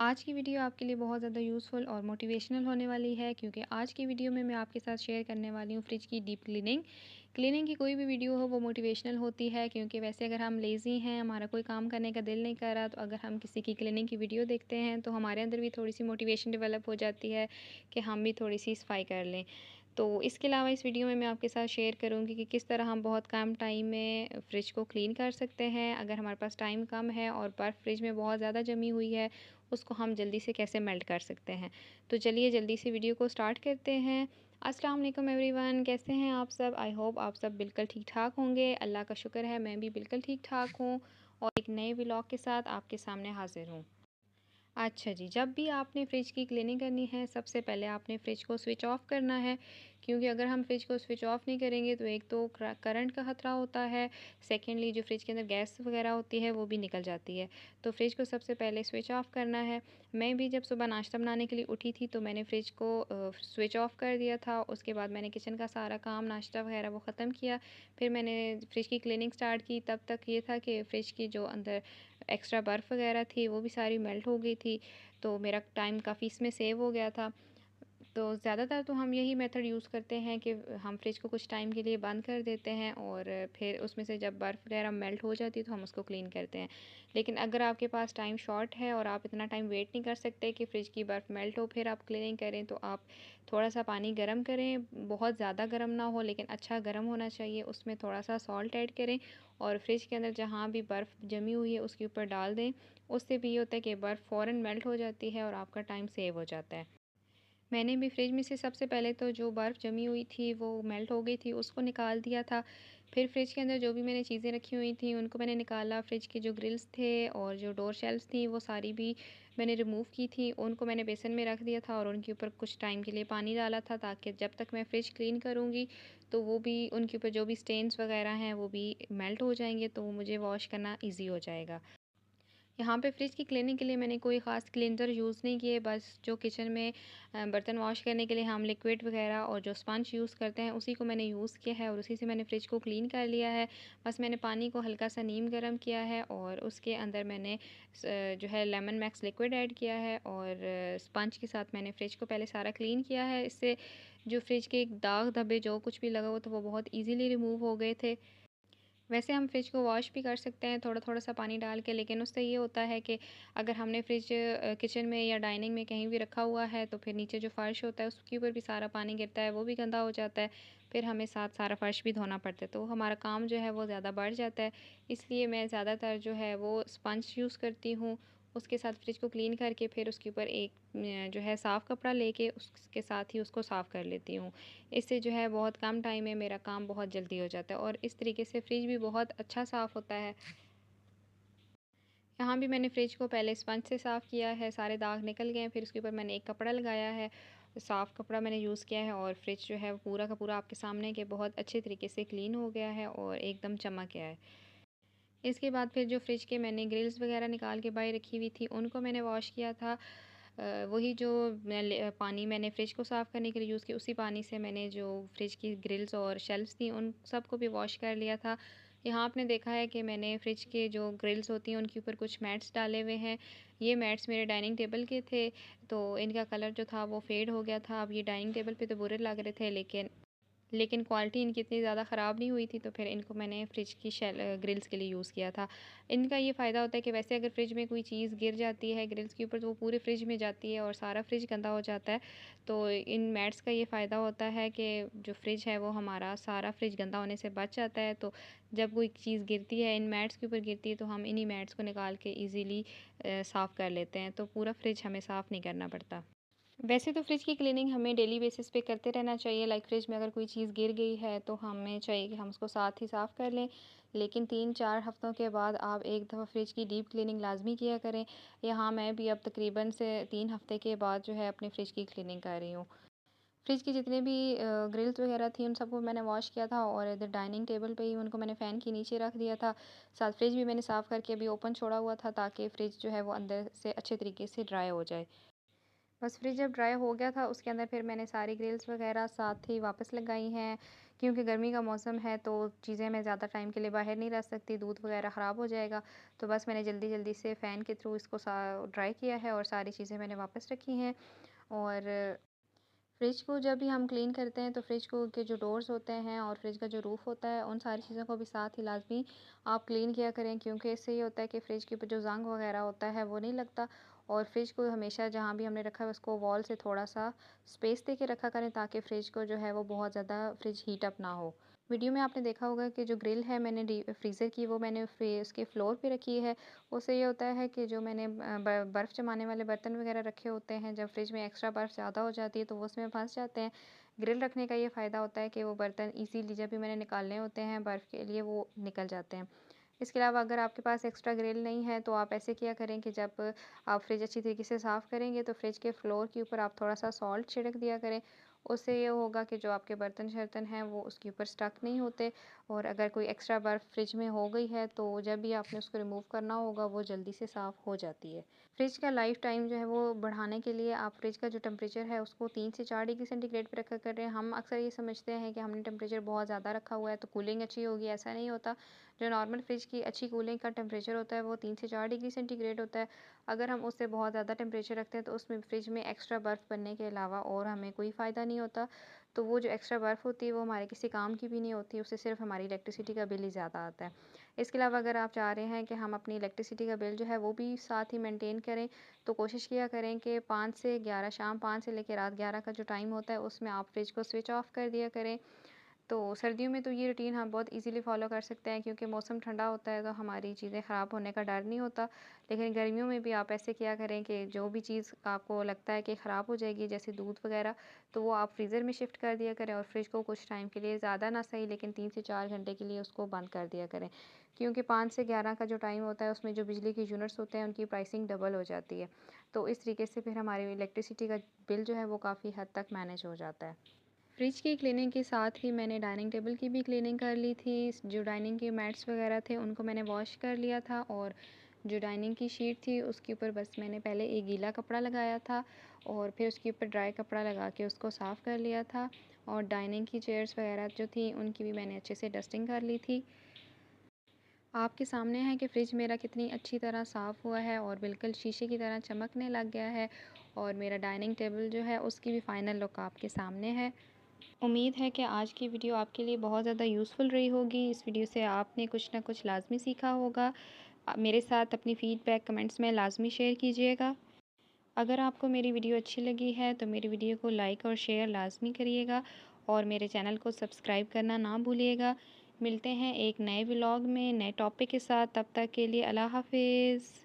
आज की वीडियो आपके लिए बहुत ज़्यादा यूज़फुल और मोटिवेशनल होने वाली है क्योंकि आज की वीडियो में मैं आपके साथ शेयर करने वाली हूँ फ्रिज की डीप क्लीनिंग। क्लीनिंग की कोई भी वीडियो हो वो मोटिवेशनल होती है क्योंकि वैसे अगर हम लेज़ी हैं, हमारा कोई काम करने का दिल नहीं कर रहा, तो अगर हम किसी की क्लीनिंग की वीडियो देखते हैं तो हमारे अंदर भी थोड़ी-सी मोटिवेशन डेवलप हो जाती है कि हम भी थोड़ी-सी सफाई कर लें। तो इसके अलावा इस वीडियो में मैं आपके साथ शेयर करूँगी कि किस तरह हम बहुत कम टाइम में फ्रिज को क्लीन कर सकते हैं। अगर हमारे पास टाइम कम है और बर्फ़ फ्रिज में बहुत ज़्यादा जमी हुई है, उसको हम जल्दी से कैसे मेल्ट कर सकते हैं। तो चलिए जल्दी से वीडियो को स्टार्ट करते हैं। अस्सलाम वालेकुम एवरीवन, कैसे हैं आप सब? आई होप आप सब बिल्कुल ठीक-ठाक होंगे। अल्लाह का शुक्र है मैं भी बिल्कुल ठीक-ठाक हूँ और एक नए व्लॉग के साथ आपके सामने हाज़िर हूँ। अच्छा जी, जब भी आपने फ्रिज की क्लीनिंग करनी है, सबसे पहले आपने फ्रिज को स्विच ऑफ करना है, क्योंकि अगर हम फ्रिज को स्विच ऑफ नहीं करेंगे तो एक तो करंट का ख़तरा होता है, सेकेंडली जो फ्रिज के अंदर गैस वगैरह होती है वो भी निकल जाती है। तो फ्रिज को सबसे पहले स्विच ऑफ करना है। मैं भी जब सुबह नाश्ता बनाने के लिए उठी थी तो मैंने फ्रिज को स्विच ऑफ कर दिया था। उसके बाद मैंने किचन का सारा काम, नाश्ता वगैरह वो ख़त्म किया। फिर मैंने फ्रिज की क्लीनिंग स्टार्ट की। तब तक ये था कि फ्रिज की जो अंदर एक्स्ट्रा बर्फ़ वगैरह थी वो भी सारी मेल्ट हो गई थी। तो मेरा टाइम काफ़ी इसमें सेव हो गया था। तो ज़्यादातर तो हम यही मेथड यूज़ करते हैं कि हम फ्रिज को कुछ टाइम के लिए बंद कर देते हैं और फिर उसमें से जब बर्फ़ वगैरह मेल्ट हो जाती है तो हम उसको क्लीन करते हैं। लेकिन अगर आपके पास टाइम शॉर्ट है और आप इतना टाइम वेट नहीं कर सकते कि फ्रिज की बर्फ़ मेल्ट हो फिर आप क्लीनिंग करें, तो आप थोड़ा-सा पानी गर्म करें, बहुत ज़्यादा गर्म ना हो लेकिन अच्छा गर्म होना चाहिए। उसमें थोड़ा-सा सॉल्ट ऐड करें और फ्रिज के अंदर जहाँ भी बर्फ़ जमी हुई है उसके ऊपर डाल दें। उससे भी ये होता है कि बर्फ़ फ़ौरन मेल्ट हो जाती है और आपका टाइम सेव हो जाता है। मैंने भी फ्रिज में से सबसे पहले तो जो बर्फ़ जमी हुई थी वो मेल्ट हो गई थी, उसको निकाल दिया था। फिर फ्रिज के अंदर जो भी मैंने चीज़ें रखी हुई थी उनको मैंने निकाला। फ्रिज के जो ग्रिल्स थे और जो डोर शेल्फ्स थी वो सारी भी मैंने रिमूव की थी। उनको मैंने बेसन में रख दिया था और उनके ऊपर कुछ टाइम के लिए पानी डाला था ताकि जब तक मैं फ्रिज क्लीन करूँगी तो वो भी उनके ऊपर जो भी स्टेन्स वग़ैरह हैं वो भी मेल्ट हो जाएँगे, तो वो मुझे वॉश करना ईज़ी हो जाएगा। यहाँ पे फ्रिज की क्लीनिंग के लिए मैंने कोई ख़ास क्लींजर यूज़ नहीं किए, बस जो किचन में बर्तन वॉश करने के लिए हम लिक्विड वगैरह और जो स्पंज यूज़ करते हैं उसी को मैंने यूज़ किया है और उसी से मैंने फ्रिज को क्लीन कर लिया है। बस मैंने पानी को हल्का सा नीम गर्म किया है और उसके अंदर मैंने जो है लेमन मैक्स लिक्विड ऐड किया है और स्पंज के साथ मैंने फ्रिज को पहले सारा क्लीन किया है। इससे जो फ्रिज के दाग धब्बे जो कुछ भी लगा हुआ था वो बहुत ईज़िली रिमूव हो गए थे। वैसे हम फ्रिज को वॉश भी कर सकते हैं थोड़ा-थोड़ा सा पानी डाल के, लेकिन उससे ये होता है कि अगर हमने फ्रिज किचन में या डाइनिंग में कहीं भी रखा हुआ है तो फिर नीचे जो फ़र्श होता है उसके ऊपर भी सारा पानी गिरता है, वो भी गंदा हो जाता है। फिर हमें साथ सारा फ़र्श भी धोना पड़ता है, तो हमारा काम जो है वो ज़्यादा बढ़ जाता है। इसलिए मैं ज़्यादातर जो है वो स्पंज यूज़ करती हूँ। उसके साथ फ्रिज को क्लीन करके फिर उसके ऊपर एक जो है साफ़ कपड़ा लेके उसके साथ ही उसको साफ़ कर लेती हूँ। इससे जो है बहुत कम टाइम में मेरा काम बहुत जल्दी हो जाता है और इस तरीके से फ्रिज भी बहुत अच्छा साफ़ होता है। यहाँ भी मैंने फ्रिज को पहले स्पंज से साफ़ किया है, सारे दाग निकल गए हैं, फिर उसके ऊपर मैंने एक कपड़ा लगाया है, साफ़ कपड़ा मैंने यूज़ किया है और फ्रिज जो है वो पूरा का पूरा आपके सामने कि बहुत अच्छे तरीके से क्लीन हो गया है और एकदम चमक गया है। इसके बाद फिर जो फ्रिज के मैंने ग्रिल्स वगैरह निकाल के बाहर रखी हुई थी उनको मैंने वॉश किया था। वही जो पानी मैंने फ्रिज को साफ़ करने के लिए यूज़ किया उसी पानी से मैंने जो फ्रिज की ग्रिल्स और शेल्फ्स थी उन सबको भी वॉश कर लिया था। यहाँ आपने देखा है कि मैंने फ्रिज के जो ग्रिल्स होती हैं उनके ऊपर कुछ मैट्स डाले हुए हैं। ये मैट्स मेरे डाइनिंग टेबल के थे, तो इनका कलर जो था वो फेड हो गया था। अब ये डाइनिंग टेबल पे तो बुरे लग रहे थे, लेकिन क्वालिटी इनकी इतनी ज़्यादा ख़राब नहीं हुई थी, तो फिर इनको मैंने फ्रिज की ग्रिल्स के लिए यूज़ किया था। इनका ये फ़ायदा होता है कि वैसे अगर फ्रिज में कोई चीज़ गिर जाती है ग्रिल्स के ऊपर तो वो पूरे फ्रिज में जाती है और सारा फ्रिज गंदा हो जाता है। तो इन मैट्स का ये फ़ायदा होता है कि जो फ्रिज है वो हमारा सारा फ्रिज गंदा होने से बच जाता है। तो जब कोई चीज़ गिरती है इन मैट्स के ऊपर गिरती है तो हम इन्हीं मैट्स को निकाल के ईज़िली साफ़ कर लेते हैं, तो पूरा फ्रिज हमें साफ़ नहीं करना पड़ता। वैसे तो फ्रिज की क्लीनिंग हमें डेली बेसिस पे करते रहना चाहिए। लाइक फ्रिज में अगर कोई चीज़ गिर गई है तो हमें चाहिए कि हम उसको साथ ही साफ़ कर लें। लेकिन 3-4 हफ़्तों के बाद आप एक दफ़ा फ्रिज की डीप क्लीनिंग लाज़मी किया करें। यहाँ मैं भी अब तकरीबन से 3 हफ़्ते के बाद जो है अपने फ्रिज की क्लीनिंग कर रही हूँ। फ्रिज की जितने भी ग्रिल्स वगैरह थी उन सबको मैंने वॉश किया था और इधर डाइनिंग टेबल पे ही उनको मैंने फ़ैन के नीचे रख दिया था। साथ फ्रिज भी मैंने साफ़ करके अभी ओपन छोड़ा हुआ था ताकि फ्रिज जो है वो अंदर से अच्छे तरीके से ड्राई हो जाए। बस फ्रिज जब ड्राई हो गया था उसके अंदर फिर मैंने सारी ग्रिल्स वगैरह साथ ही वापस लगाई हैं क्योंकि गर्मी का मौसम है तो चीज़ें मैं ज़्यादा टाइम के लिए बाहर नहीं रख सकती, दूध वगैरह ख़राब हो जाएगा। तो बस मैंने जल्दी-जल्दी से फ़ैन के थ्रू इसको ड्राई किया है और सारी चीज़ें मैंने वापस रखी हैं। और फ्रिज को जब भी हम क्लीन करते हैं तो फ्रिज को के जो डोर्स होते हैं और फ्रिज का जो रूफ़ होता है, उन सारी चीज़ों को भी साथ ही लाज़मी आप क्लीन किया करें, क्योंकि इससे ये होता है कि फ्रिज के ऊपर जो ज़ंग वगैरह होता है वो नहीं लगता। और फ्रिज को हमेशा जहाँ भी हमने रखा है उसको वॉल से थोड़ा-सा स्पेस दे के रखा करें, ताकि फ्रिज को जो है वो बहुत ज़्यादा फ्रिज हीट अप ना हो। वीडियो में आपने देखा होगा कि जो ग्रिल है मैंने फ्रीज़र की, वो मैंने उसके फ्लोर पे रखी है। उससे ये होता है कि जो मैंने बर्फ़ जमाने वाले बर्तन वगैरह रखे होते हैं, जब फ्रिज में एक्स्ट्रा बर्फ़ ज़्यादा हो जाती है तो वो उसमें फंस जाते हैं। ग्रिल रखने का ये फ़ायदा होता है कि वो बर्तन इजीली जब भी मैंने निकालने होते हैं बर्फ़ के लिए, वो निकल जाते हैं। इसके अलावा अगर आपके पास एक्स्ट्रा ग्रिल नहीं है तो आप ऐसे किया करें कि जब आप फ्रिज अच्छी तरीके से साफ़ करेंगे तो फ्रिज के फ्लोर के ऊपर आप थोड़ा सा सॉल्ट छिड़क दिया करें। उससे ये होगा कि जो आपके बर्तन शर्तन हैं वो उसके ऊपर स्टक नहीं होते। और अगर कोई एक्स्ट्रा बर्फ़ फ्रिज में हो गई है तो जब भी आपने उसको रिमूव करना होगा वो जल्दी से साफ़ हो जाती है। फ्रिज का लाइफ़ टाइम जो है वो बढ़ाने के लिए आप फ्रिज का जो टेम्परेचर है उसको 3 से 4 डिग्री सेंटीग्रेड पे रखा करें। हम अक्सर ये समझते हैं कि हमने टेम्परेचर बहुत ज़्यादा रखा हुआ है तो कूलिंग अच्छी होगी, ऐसा नहीं होता। जो नॉर्मल फ्रिज की अच्छी कूलिंग का टेम्परेचर होता है वो 3 से 4 डिग्री सेंटीग्रेड होता है। अगर हम उससे बहुत ज़्यादा टेम्परेचर रखते हैं तो उसमें फ्रिज में एक्स्ट्रा बर्फ़ बनने के अलावा और हमें कोई फ़ायदा नहीं होता। तो वो जो एक्स्ट्रा बर्फ़ होती है वो हमारे किसी काम की भी नहीं होती, उससे सिर्फ हमारी इलेक्ट्रिसिटी का बिल ही ज़्यादा आता है। इसके अलावा अगर आप चाह रहे हैं कि हम अपनी इलेक्ट्रिसिटी का बिल जो है वो भी साथ ही मेंटेन करें, तो कोशिश किया करें कि 5 से 11 शाम 5 से लेकर रात 11 का जो टाइम होता है उसमें आप फ्रिज को स्विच ऑफ कर दिया करें। तो सर्दियों में तो ये रूटीन हम बहुत इजीली फ़ॉलो कर सकते हैं, क्योंकि मौसम ठंडा होता है तो हमारी चीज़ें ख़राब होने का डर नहीं होता। लेकिन गर्मियों में भी आप ऐसे किया करें कि जो भी चीज़ आपको लगता है कि ख़राब हो जाएगी, जैसे दूध वग़ैरह, तो वो आप फ्रीज़र में शिफ्ट कर दिया करें और फ्रिज को कुछ टाइम के लिए, ज़्यादा ना सही लेकिन 3 से 4 घंटे के लिए उसको बंद कर दिया करें। क्योंकि 5 से 11 का जो टाइम होता है उसमें जो बिजली के यूनिट्स होते हैं उनकी प्राइसिंग डबल हो जाती है। तो इस तरीके से फिर हमारी इलेक्ट्रिसिटी का बिल जो है वो काफ़ी हद तक मैनेज हो जाता है। फ्रिज की क्लीनिंग के साथ ही मैंने डाइनिंग टेबल की भी क्लीनिंग कर ली थी। जो डाइनिंग के मैट्स वगैरह थे उनको मैंने वॉश कर लिया था, और जो डाइनिंग की शीट थी उसके ऊपर बस मैंने पहले एक गीला कपड़ा लगाया था और फिर उसके ऊपर ड्राई कपड़ा लगा के उसको साफ़ कर लिया था। और डाइनिंग की चेयर्स वगैरह जो थी उनकी भी मैंने अच्छे से डस्टिंग कर ली थी। आपके सामने है कि फ़्रिज मेरा कितनी अच्छी तरह साफ़ हुआ है और बिल्कुल शीशे की तरह चमकने लग गया है। और मेरा डाइनिंग टेबल जो है उसकी भी फ़ाइनल लुक आपके सामने है। उम्मीद है कि आज की वीडियो आपके लिए बहुत ज़्यादा यूज़फुल रही होगी। इस वीडियो से आपने कुछ ना कुछ लाज़मी सीखा होगा। मेरे साथ अपनी फ़ीडबैक कमेंट्स में लाज़मी शेयर कीजिएगा। अगर आपको मेरी वीडियो अच्छी लगी है तो मेरी वीडियो को लाइक और शेयर लाज़मी करिएगा, और मेरे चैनल को सब्सक्राइब करना ना भूलिएगा। मिलते हैं एक नए व्लॉग में नए टॉपिक के साथ, तब तक के लिए अल्लाह हाफ़िज़।